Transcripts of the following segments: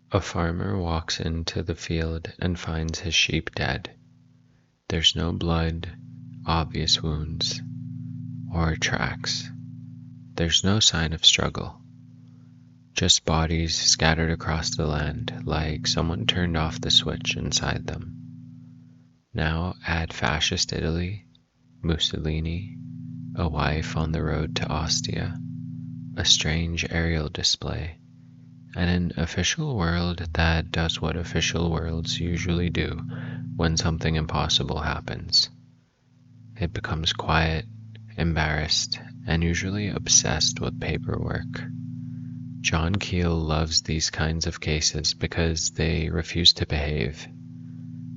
A farmer walks into the field and finds his sheep dead. There's no blood, obvious wounds, or tracks. There's no sign of struggle. Just bodies scattered across the land like someone turned off the switch inside them. Now add fascist Italy, Mussolini, a wife on the road to Ostia, a strange aerial display, and an official world that does what official worlds usually do when something impossible happens. It becomes quiet, embarrassed, and usually obsessed with paperwork. John Keel loves these kinds of cases because they refuse to behave.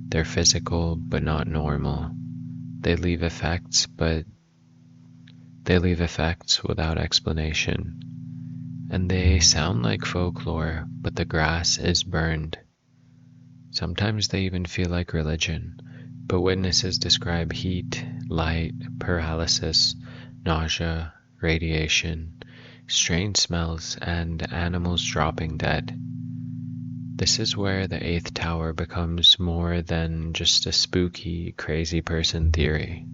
They're physical but not normal. They leave effects without explanation. And they sound like folklore, but the grass is burned. Sometimes they even feel like religion, but witnesses describe heat, light, paralysis, nausea, radiation, strange smells, and animals dropping dead. This is where the eighth tower becomes more than just a spooky, crazy person theory.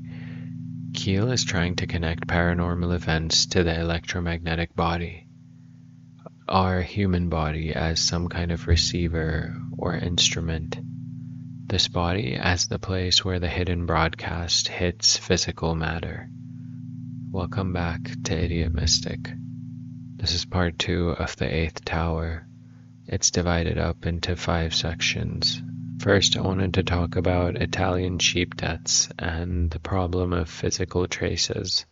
Keel is trying to connect paranormal events to the electromagnetic body, our human body as some kind of receiver or instrument. This body as the place where the hidden broadcast hits physical matter. Welcome back to Idiot Mystic. This is part 2 of the eighth tower. It's divided up into 5 sections. First, I wanted to talk about Italian sheep deaths and the problem of physical traces.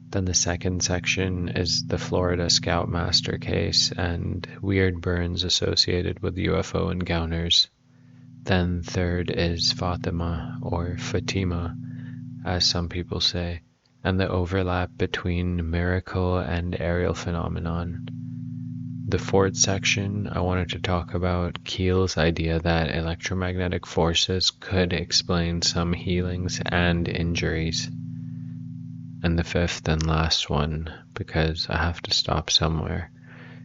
Then the second section is the Florida scoutmaster case and weird burns associated with UFO encounters. Then third is Fatima, or Fatima, as some people say, and the overlap between miracle and aerial phenomenon. The fourth section, I wanted to talk about Keel's idea that electromagnetic forces could explain some healings and injuries. And the fifth and last one, because I have to stop somewhere,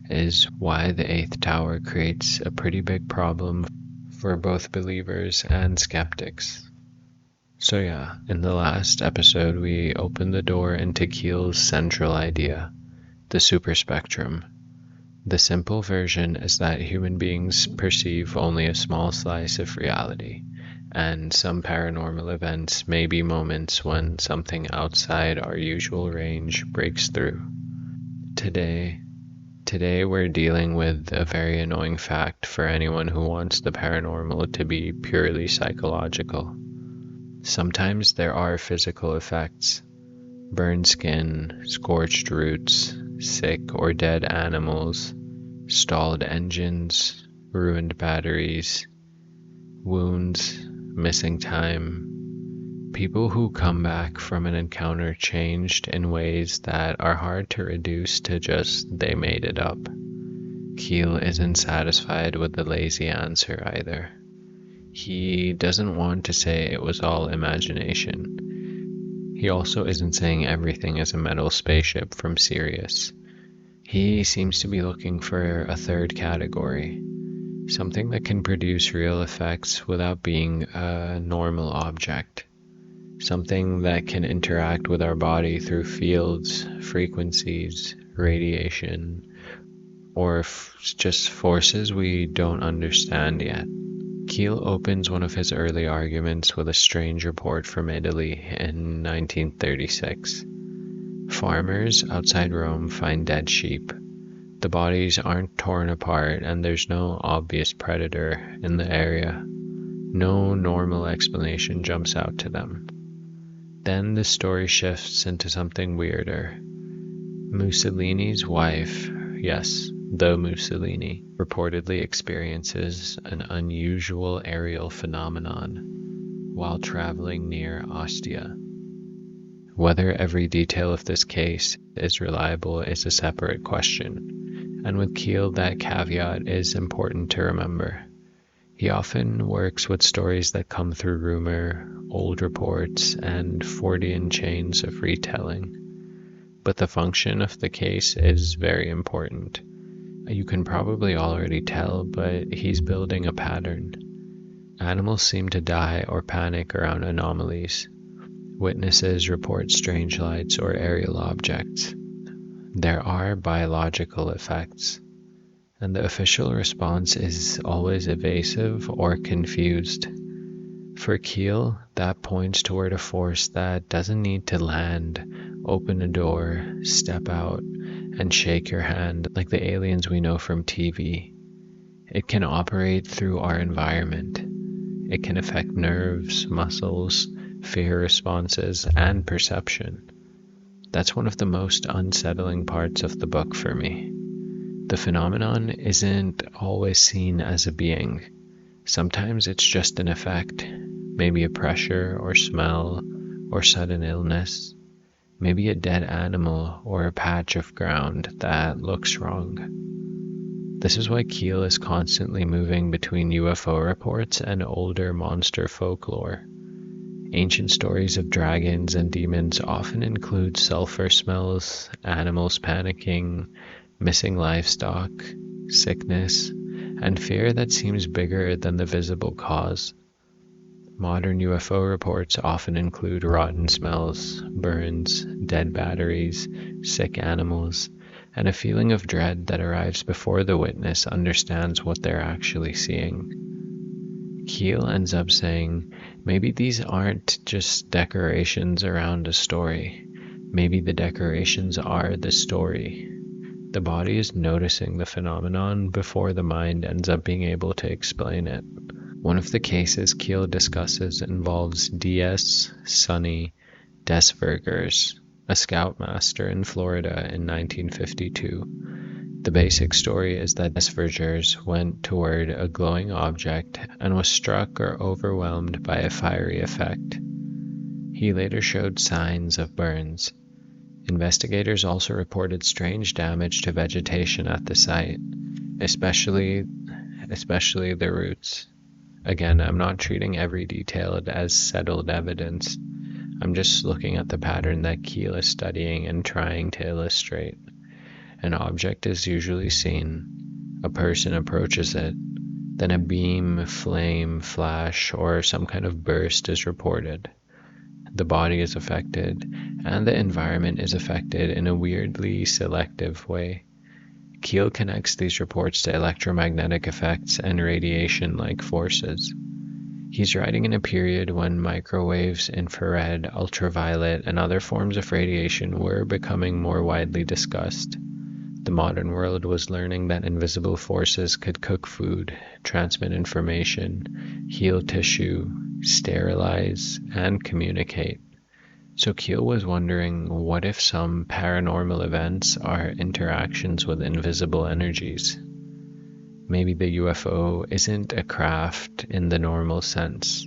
is why the eighth tower creates a pretty big problem for both believers and skeptics. So yeah, in the last episode we opened the door into Keel's central idea, the superspectrum. The simple version is that human beings perceive only a small slice of reality, and some paranormal events may be moments when something outside our usual range breaks through. Today we're dealing with a very annoying fact for anyone who wants the paranormal to be purely psychological. Sometimes there are physical effects: burned skin, scorched roots, sick or dead animals, stalled engines, ruined batteries, wounds, missing time. People who come back from an encounter changed in ways that are hard to reduce to just they made it up. Keel isn't satisfied with the lazy answer either. He doesn't want to say it was all imagination. He also isn't saying everything is a metal spaceship from Sirius. He seems to be looking for a third category, something that can produce real effects without being a normal object, something that can interact with our body through fields, frequencies, radiation, or just forces we don't understand yet. Keel opens one of his early arguments with a strange report from Italy in 1936. Farmers outside Rome find dead sheep. The bodies aren't torn apart and there's no obvious predator in the area. No normal explanation jumps out to them. Then the story shifts into something weirder. Mussolini's wife, yes, the Mussolini, reportedly experiences an unusual aerial phenomenon while traveling near Ostia. Whether every detail of this case is reliable is a separate question, and with Keel that caveat is important to remember. He often works with stories that come through rumor, old reports, and Fortean chains of retelling. But the function of the case is very important. You can probably already tell, but he's building a pattern. Animals seem to die or panic around anomalies. Witnesses report strange lights or aerial objects. There are biological effects, and the official response is always evasive or confused. For Keel, that points toward a force that doesn't need to land, open a door, step out, and shake your hand like the aliens we know from TV. It can operate through our environment. It can affect nerves, muscles, fear responses, and perception. That's one of the most unsettling parts of the book for me. The phenomenon isn't always seen as a being. Sometimes it's just an effect, maybe a pressure or smell or sudden illness, maybe a dead animal or a patch of ground that looks wrong. This is why Keel is constantly moving between UFO reports and older monster folklore. Ancient stories of dragons and demons often include sulfur smells, animals panicking, missing livestock, sickness, and fear that seems bigger than the visible cause. Modern UFO reports often include rotten smells, burns, dead batteries, sick animals, and a feeling of dread that arrives before the witness understands what they're actually seeing. Keel ends up saying, maybe these aren't just decorations around a story. Maybe the decorations are the story. The body is noticing the phenomenon before the mind ends up being able to explain it. One of the cases Keel discusses involves D.S. Sonny Desbergers, a scoutmaster in Florida in 1952. The basic story is that Desbergers went toward a glowing object and was struck or overwhelmed by a fiery effect. He later showed signs of burns. Investigators also reported strange damage to vegetation at the site, especially the roots. Again, I'm not treating every detail as settled evidence. I'm just looking at the pattern that Keel is studying and trying to illustrate. An object is usually seen, a person approaches it, then a beam, flame, flash, or some kind of burst is reported. The body is affected, and the environment is affected in a weirdly selective way. Keel connects these reports to electromagnetic effects and radiation-like forces. He's writing in a period when microwaves, infrared, ultraviolet, and other forms of radiation were becoming more widely discussed. The modern world was learning that invisible forces could cook food, transmit information, heal tissue, sterilize, and communicate. So Keel was wondering, what if some paranormal events are interactions with invisible energies? Maybe the UFO isn't a craft in the normal sense.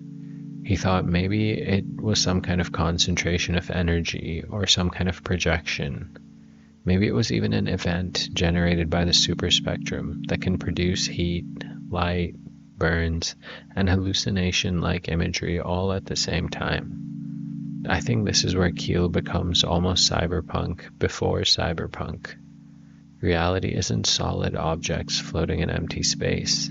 He thought maybe it was some kind of concentration of energy or some kind of projection. Maybe it was even an event generated by the superspectrum that can produce heat, light, burns, and hallucination-like imagery all at the same time. I think this is where Keel becomes almost cyberpunk before cyberpunk. Reality isn't solid objects floating in empty space.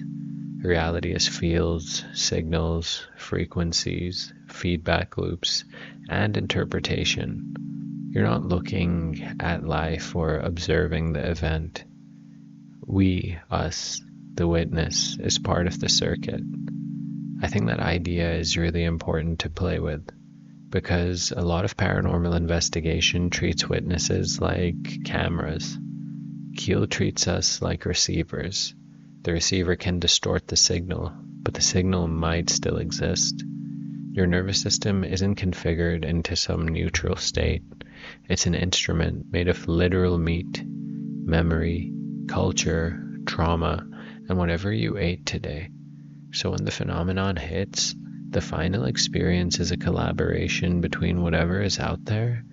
Reality is fields, signals, frequencies, feedback loops, and interpretation. You're not looking at life or observing the event. We, us, the witness, is part of the circuit. I think that idea is really important to play with, because a lot of paranormal investigation treats witnesses like cameras. Keel treats us like receivers. The receiver can distort the signal, but the signal might still exist. Your nervous system isn't configured into some neutral state. It's an instrument made of literal meat, memory, culture, trauma, and whatever you ate today. So when the phenomenon hits, the final experience is a collaboration between whatever is out there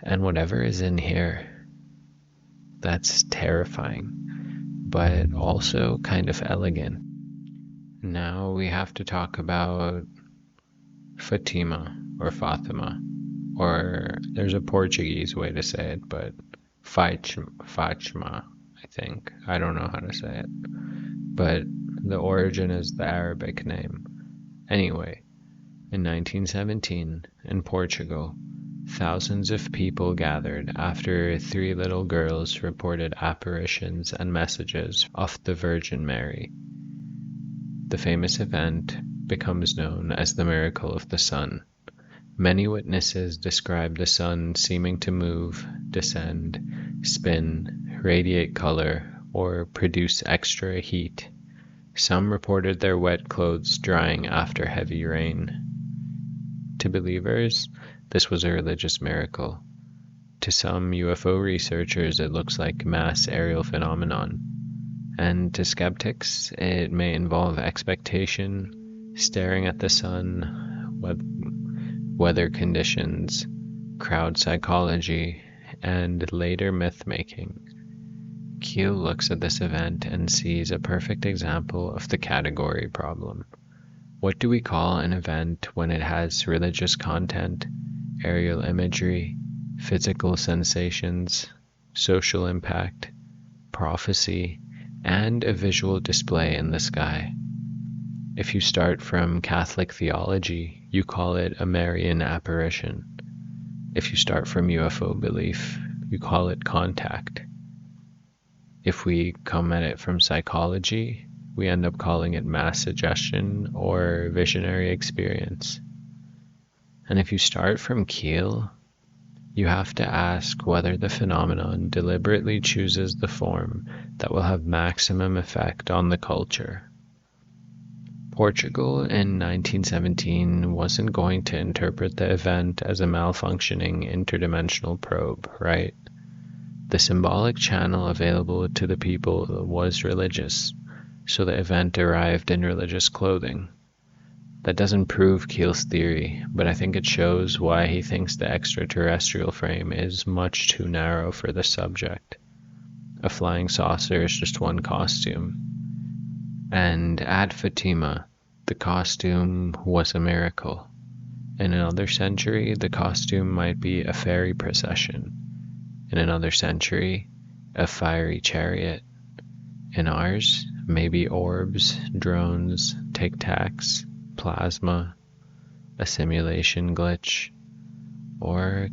and whatever is in here. That's terrifying, but also kind of elegant. Now we have to talk about Fatima, or there's a Portuguese way to say it, but Fatima, I think. I don't know how to say it. But the origin is the Arabic name. Anyway, in 1917, in Portugal, thousands of people gathered after 3 little girls reported apparitions and messages of the Virgin Mary. The famous event becomes known as the miracle of the sun. Many witnesses describe the sun seeming to move, descend, spin, radiate color, or produce extra heat. Some reported their wet clothes drying after heavy rain. To believers, this was a religious miracle. To some UFO researchers, it looks like mass aerial phenomenon. And to skeptics, it may involve expectation, staring at the sun, weather conditions, crowd psychology, and later myth-making. Keel looks at this event and sees a perfect example of the category problem. What do we call an event when it has religious content, aerial imagery, physical sensations, social impact, prophecy, and a visual display in the sky? If you start from Catholic theology, you call it a Marian apparition. If you start from UFO belief, you call it contact. If we come at it from psychology, we end up calling it mass suggestion or visionary experience. And if you start from Keel, you have to ask whether the phenomenon deliberately chooses the form that will have maximum effect on the culture. Portugal in 1917 wasn't going to interpret the event as a malfunctioning interdimensional probe, right? The symbolic channel available to the people was religious, so the event arrived in religious clothing. That doesn't prove Keel's theory, but I think it shows why he thinks the extraterrestrial frame is much too narrow for the subject. A flying saucer is just one costume. And at Fatima, the costume was a miracle. In another century, the costume might be a fairy procession. In another century, a fiery chariot. In ours, maybe orbs, drones, tic-tacs, plasma, a simulation glitch, or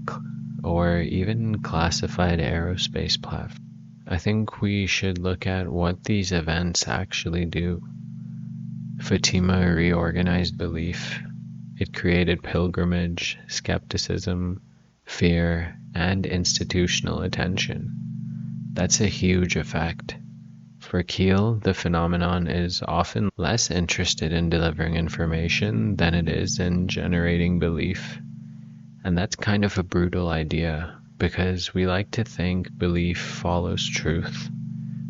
even classified aerospace platform. I think we should look at what these events actually do. Fatima reorganized belief. It created pilgrimage, skepticism, fear, and institutional attention. That's a huge effect. For Keel, the phenomenon is often less interested in delivering information than it is in generating belief. And that's kind of a brutal idea, because we like to think belief follows truth.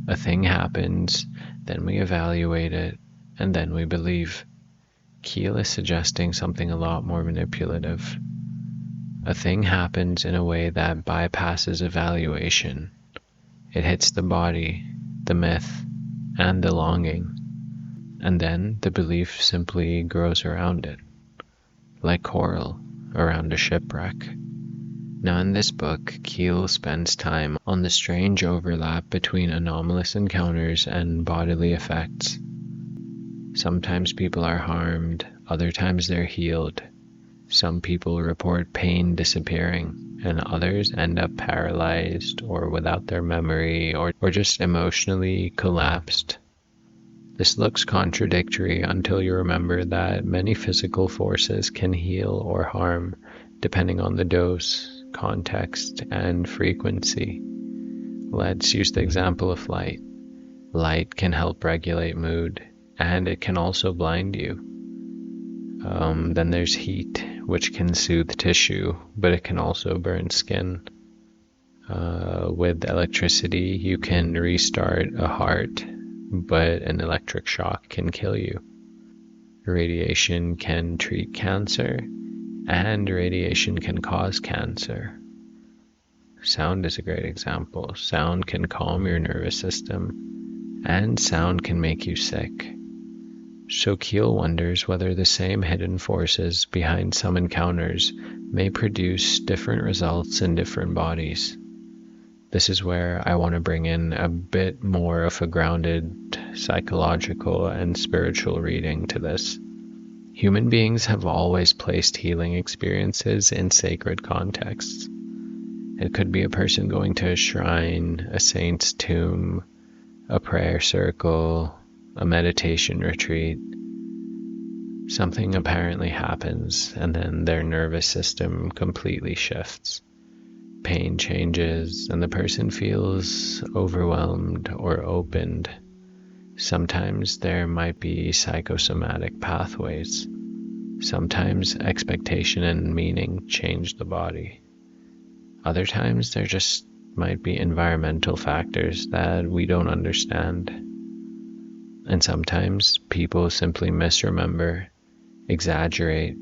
A thing happens, then we evaluate it, and then we believe. Keel is suggesting something a lot more manipulative. A thing happens in a way that bypasses evaluation. It hits the body, the myth, and the longing, and then the belief simply grows around it, like coral around a shipwreck. Now in this book, Keel spends time on the strange overlap between anomalous encounters and bodily effects. Sometimes people are harmed, other times they're healed. Some people report pain disappearing, and others end up paralyzed or without their memory or just emotionally collapsed. This looks contradictory until you remember that many physical forces can heal or harm depending on the dose, context, and frequency. Let's use the example of light. Light can help regulate mood, and it can also blind you. Then there's heat, which can soothe tissue, but it can also burn skin. With electricity, you can restart a heart, but an electric shock can kill you. Radiation can treat cancer, and radiation can cause cancer. Sound is a great example. Sound can calm your nervous system, and sound can make you sick. So Keel wonders whether the same hidden forces behind some encounters may produce different results in different bodies. This is where I want to bring in a bit more of a grounded psychological and spiritual reading to this. Human beings have always placed healing experiences in sacred contexts. It could be a person going to a shrine, a saint's tomb, a prayer circle, a meditation retreat. Something apparently happens, and then their nervous system completely shifts. Pain changes, and the person feels overwhelmed or opened. Sometimes there might be psychosomatic pathways. Sometimes expectation and meaning change the body. Other times there just might be environmental factors that we don't understand. And sometimes people simply misremember, exaggerate,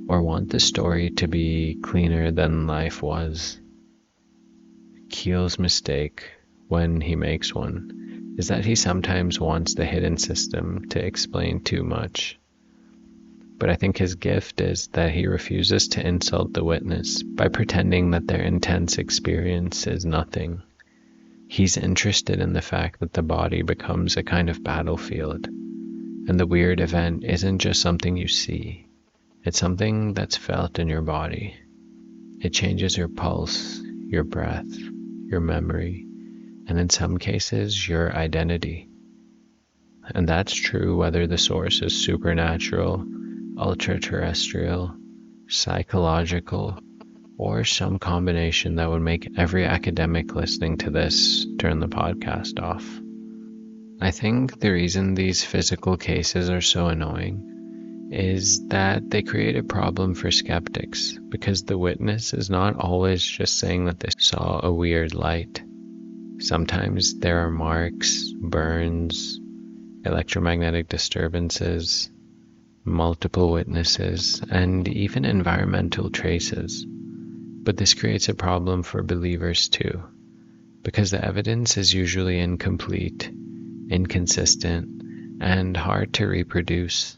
or want the story to be cleaner than life was. Keel's mistake, when he makes one, is that he sometimes wants the hidden system to explain too much. But I think his gift is that he refuses to insult the witness by pretending that their intense experience is nothing. He's interested in the fact that the body becomes a kind of battlefield, and the weird event isn't just something you see, it's something that's felt in your body. It changes your pulse, your breath, your memory, and in some cases, your identity. And that's true whether the source is supernatural, ultra-terrestrial, psychological, or some combination that would make every academic listening to this turn the podcast off. I think the reason these physical cases are so annoying is that they create a problem for skeptics, because the witness is not always just saying that they saw a weird light. Sometimes there are marks, burns, electromagnetic disturbances, multiple witnesses, and even environmental traces. But this creates a problem for believers too, because the evidence is usually incomplete, inconsistent, and hard to reproduce.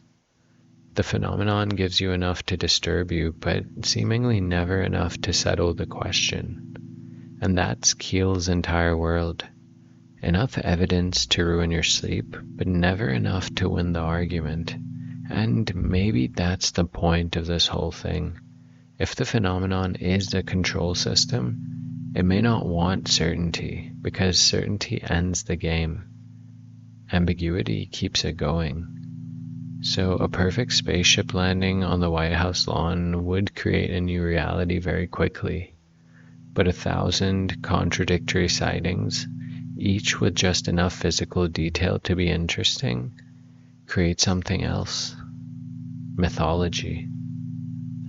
The phenomenon gives you enough to disturb you, but seemingly never enough to settle the question. And that's Keel's entire world. Enough evidence to ruin your sleep, but never enough to win the argument. And maybe that's the point of this whole thing. If the phenomenon is the control system, it may not want certainty, because certainty ends the game. Ambiguity keeps it going. So a perfect spaceship landing on the White House lawn would create a new reality very quickly. But 1,000 contradictory sightings, each with just enough physical detail to be interesting, create something else. Mythology.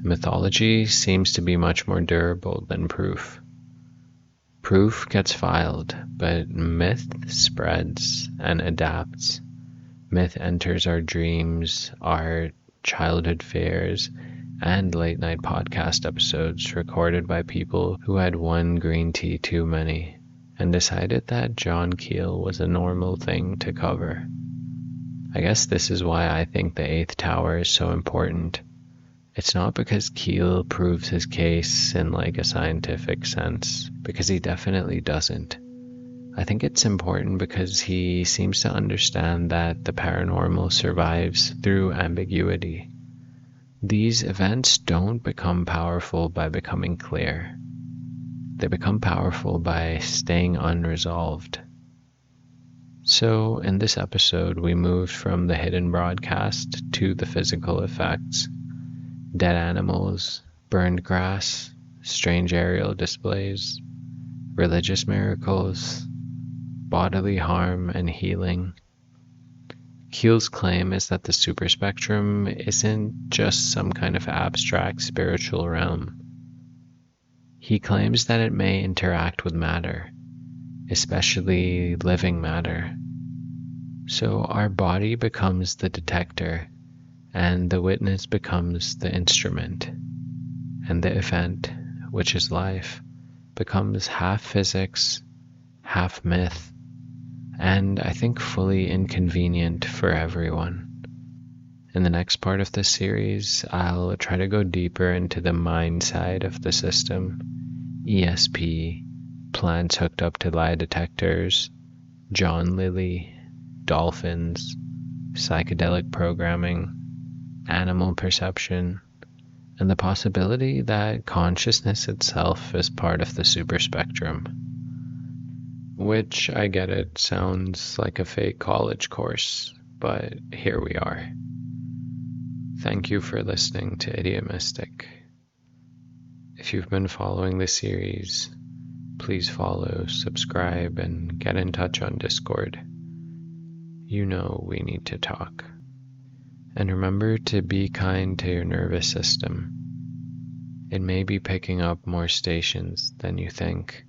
Mythology seems to be much more durable than proof. Proof gets filed, but myth spreads and adapts. Myth enters our dreams, our childhood fears, and late-night podcast episodes recorded by people who had one green tea too many and decided that John Keel was a normal thing to cover. I guess this is why I think the eighth tower is so important. It's not because Keel proves his case in like a scientific sense, because he definitely doesn't. I think it's important because he seems to understand that the paranormal survives through ambiguity. These events don't become powerful by becoming clear. They become powerful by staying unresolved. So in this episode, we moved from the hidden broadcast to the physical effects. Dead animals, burned grass, strange aerial displays, religious miracles, bodily harm and healing. Keel's claim is that the superspectrum isn't just some kind of abstract spiritual realm. He claims that it may interact with matter, especially living matter. So our body becomes the detector, and the witness becomes the instrument, and the event, which is life, becomes half physics, half myth, and I think fully inconvenient for everyone. In the next part of this series, I'll try to go deeper into the mind side of the system, ESP, plants hooked up to lie detectors, John Lilly, dolphins, psychedelic programming, animal perception, and the possibility that consciousness itself is part of the superspectrum. Which, I get it, sounds like a fake college course, but here we are. Thank you for listening to Idiomistic. If you've been following the series, please follow, subscribe, and get in touch on Discord. You know we need to talk. And remember to be kind to your nervous system. It may be picking up more stations than you think.